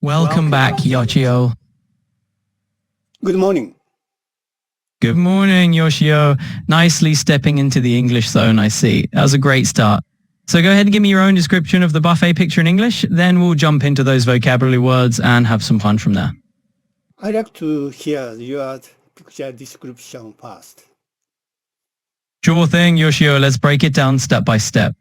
Welcome back, Yoshio. Good morning. Good morning, Yoshio. Nicely stepping into the English zone, I see. That was a great start. So go ahead and give me your own description of the buffet picture in English, then we'll jump into those vocabulary words and have some fun from there. I'd like to hear your picture description first. Sure thing, Yoshio. Let's break it down step by step.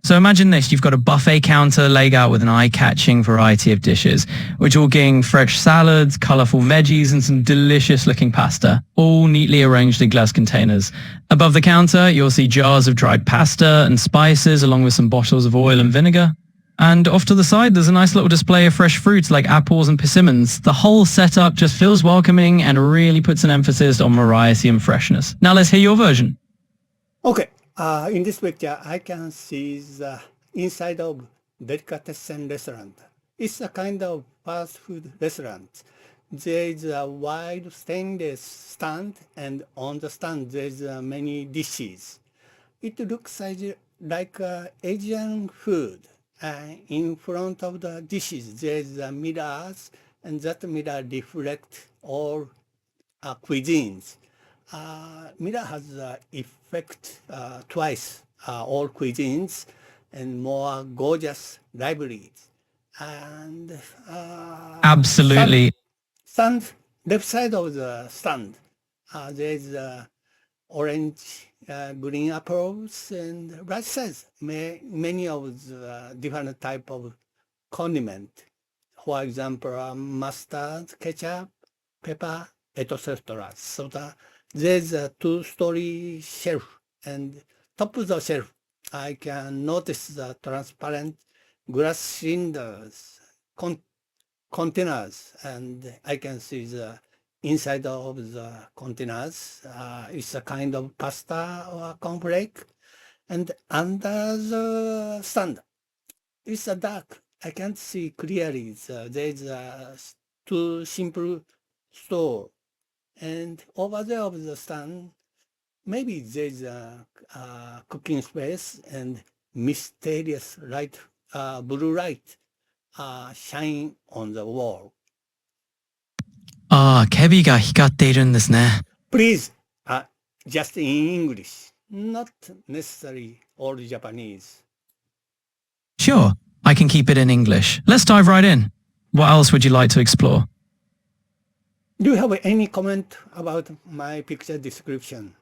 So imagine this, you've got a buffet counter laid out with an eye-catching variety of dishes. We're talking fresh salads, colourful veggies and some delicious-looking pasta, all neatly arranged in glass containers. Above the counter, you'll see jars of dried pasta and spices along with some bottles of oil and vinegar. And off to the side, there's a nice little display of fresh fruits like apples and persimmons. The whole setup just feels welcoming and really puts an emphasis on variety and freshness. Now let's hear your version. Okay. In this picture, I can see the inside of delicatessen restaurant. It's a kind of fast food restaurant. There is a wide stainless stand, and on the stand there is many dishes. It looks like Asian food. In front of the dishes, there is mirrors, and that mirror reflects all cuisines. Mirror has the effect twice all cuisines and more gorgeous libraries. And Absolutely. stand left side of the stand, there is orange, green apples, and right side many of the different type of condiment. For example, mustard, ketchup, pepper, etc. So there's a two-story shelf, and top of the shelf, I can notice the transparent glass cylinders, containers, and I can see the inside of the containers. It's a kind of pasta or cornflake, and under the stand, it's a dark. I can't see clearly. There's two simple store. And over there of the stand, maybe there's a cooking space and mysterious light, blue light, shine on the wall. ケビが光っているんですね。 Please, just in English, not necessarily all Japanese. Sure, I can keep it in English. Let's dive right in. What else would you like to explore? Do you have any comment about my picture description?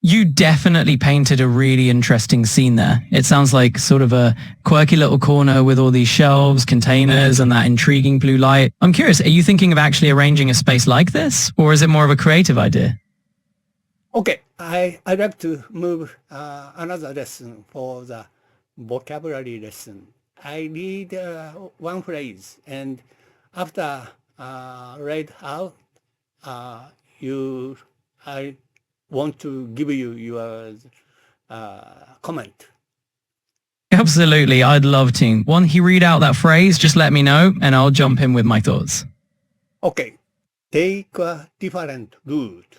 You definitely painted a really interesting scene there. It sounds like sort of a quirky little corner with all these shelves, containers, and that intriguing blue light. I'm curious, are you thinking of actually arranging a space like this, or is it more of a creative idea? Okay, I'd like to move another lesson for the vocabulary lesson. I read one phrase, and after read out, I want to give you your comment. Absolutely, I'd love to. Once he read out that phrase, just let me know and I'll jump in with my thoughts. Okay, take a different route.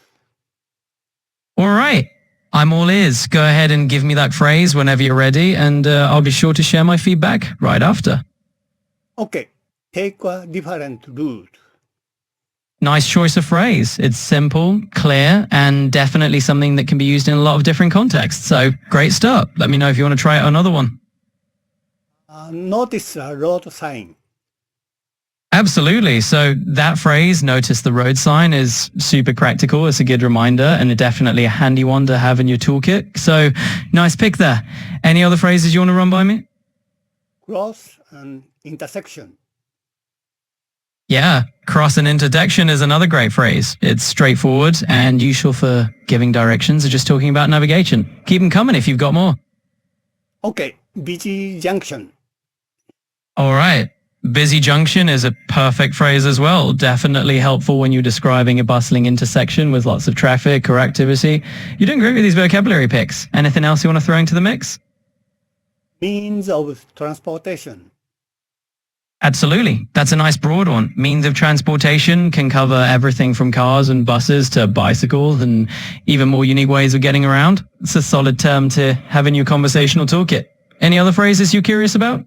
All right, I'm all ears. Go ahead and give me that phrase whenever you're ready and I'll be sure to share my feedback right after. Okay, take a different route. Nice choice of phrase. It's simple, clear, and definitely something that can be used in a lot of different contexts. So great start. Let me know if you want to try out another one. Notice a road sign. Absolutely. So that phrase, notice the road sign, is super practical. It's a good reminder and definitely a handy one to have in your toolkit. So nice pick there. Any other phrases you want to run by me? Cross an intersection. Yeah, cross an intersection is another great phrase. It's straightforward and useful for giving directions or just talking about navigation. Keep them coming if you've got more. Okay, busy junction. All right. Busy junction is a perfect phrase as well. Definitely helpful when you're describing a bustling intersection with lots of traffic or activity. You're doing great with these vocabulary picks. Anything else you want to throw into the mix? Means of transportation. Absolutely. That's a nice broad one. Means of transportation can cover everything from cars and buses to bicycles and even more unique ways of getting around. It's a solid term to have in your conversational toolkit. Any other phrases you're curious about?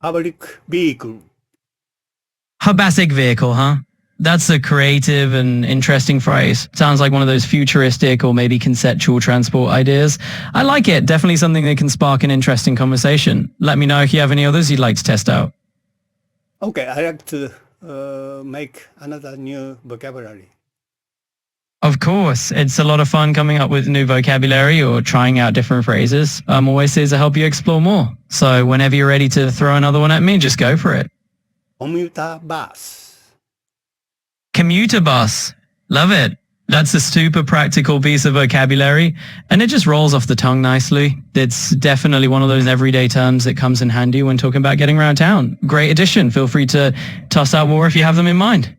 Public vehicle. Her basic vehicle, huh? That's a creative and interesting phrase. Sounds like one of those futuristic or maybe conceptual transport ideas. I like it. Definitely something that can spark an interesting conversation. Let me know if you have any others you'd like to test out. Okay, I like to make another new vocabulary. Of course, it's a lot of fun coming up with new vocabulary or trying out different phrases. I'm always here to help you explore more. So whenever you're ready to throw another one at me, just go for it. Commuter bus. Commuter bus. Love it. That's a super practical piece of vocabulary and it just rolls off the tongue nicely. It's definitely one of those everyday terms that comes in handy when talking about getting around town. Great addition. Feel free to toss out more if you have them in mind.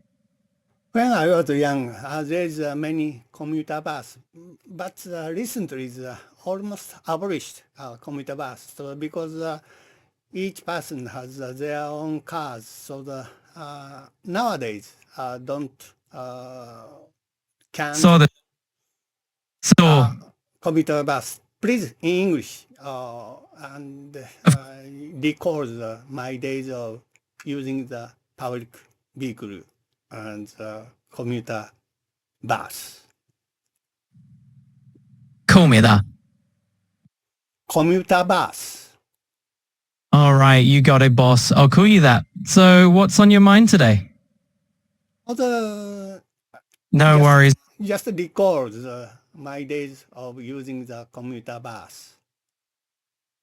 When I was young, there is many commuter bus, but recently is almost abolished commuter bus. So because each person has their own cars, so nowadays don't can So commuter bus. Please in English and record my days of using the public vehicle and commuter bus. call me that. Commuter bus. All right, you got it, boss. I'll call you that. So what's on your mind today? No worries. Just record my days of using the commuter bus.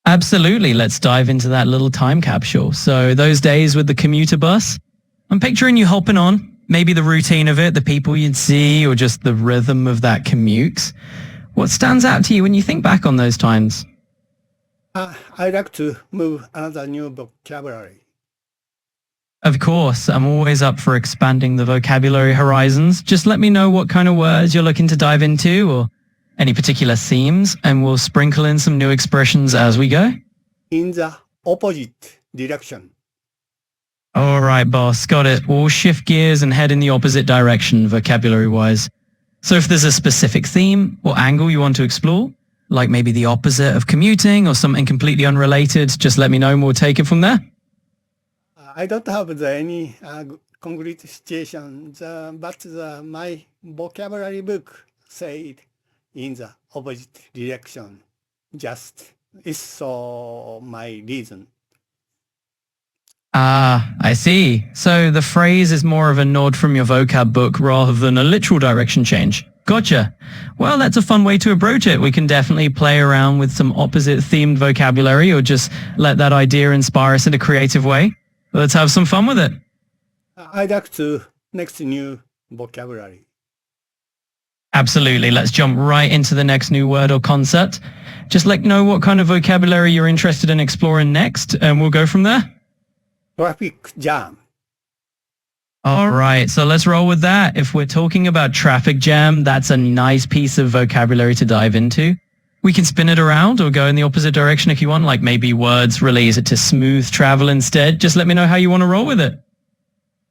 Absolutely. Let's dive into that little time capsule. So those days with the commuter bus, I'm picturing you hopping on, maybe the routine of it, the people you'd see, or just the rhythm of that commute. What stands out to you when you think back on those times? I'd like to move another new vocabulary. Of course, I'm always up for expanding the vocabulary horizons. Just let me know what kind of words you're looking to dive into or any particular themes, and we'll sprinkle in some new expressions as we go. In the opposite direction. All right, boss. Got it. We'll shift gears and head in the opposite direction vocabulary-wise. So if there's a specific theme or angle you want to explore, like maybe the opposite of commuting or something completely unrelated, just let me know and we'll take it from there. I don't have any concrete situation, but my vocabulary book said in the opposite direction. Just is so my reason. Ah, I see. So the phrase is more of a nod from your vocab book rather than a literal direction change. Gotcha. Well, that's a fun way to approach it. We can definitely play around with some opposite themed vocabulary or just let that idea inspire us in a creative way. Let's have some fun with it. I'd like to next new vocabulary. Absolutely. Let's jump right into the next new word or concept. Just let me know what kind of vocabulary you're interested in exploring next, and we'll go from there. Traffic jam. All right, so let's roll with that. If we're talking about traffic jam, that's a nice piece of vocabulary to dive into. We can spin it around or go in the opposite direction if you want, like maybe words related to smooth travel instead. Just let me know how you want to roll with it.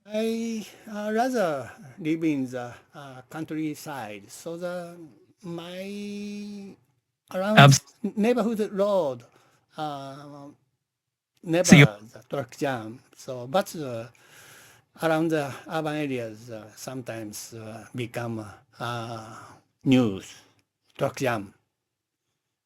I rather live in the countryside, so my around neighborhood road never the traffic jam. So, but around the urban areas sometimes become news traffic jam.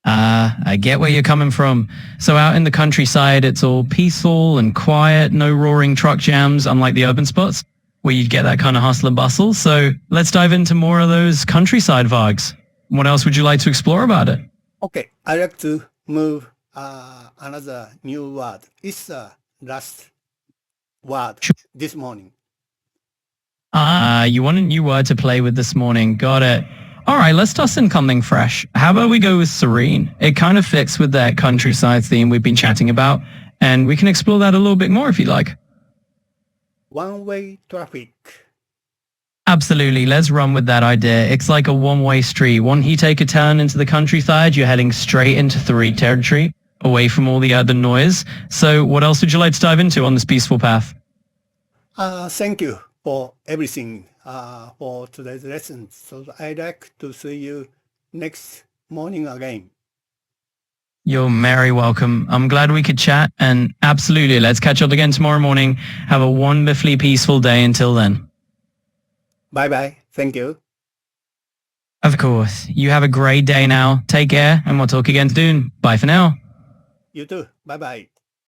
I get where you're coming from. So out in the countryside, it's all peaceful and quiet, no roaring truck jams, unlike the urban spots where you'd get that kind of hustle and bustle. So let's dive into more of those countryside vibes. What else would you like to explore about it? Okay, I like to move another new word. It's the last word this morning. You want a new word to play with this morning. Got it. All right, let's toss in something fresh. How about we go with serene? It kind of fits with that countryside theme we've been chatting about, and we can explore that a little bit more if you like. One-way traffic. Absolutely. Let's run with that idea. It's like a one-way street. Once you take a turn into the countryside, you're heading straight into three territory, away from all the other noise. So what else would you like to dive into on this peaceful path? Thank you for everything for today's lesson. So I'd like to see you next morning again. You're very welcome. I'm glad we could chat, and absolutely, let's catch up again tomorrow morning. Have a wonderfully peaceful day until then. Bye bye. Thank you. Of course. You have a great day now. Take care, and we'll talk again soon. Bye for now. You too. Bye bye.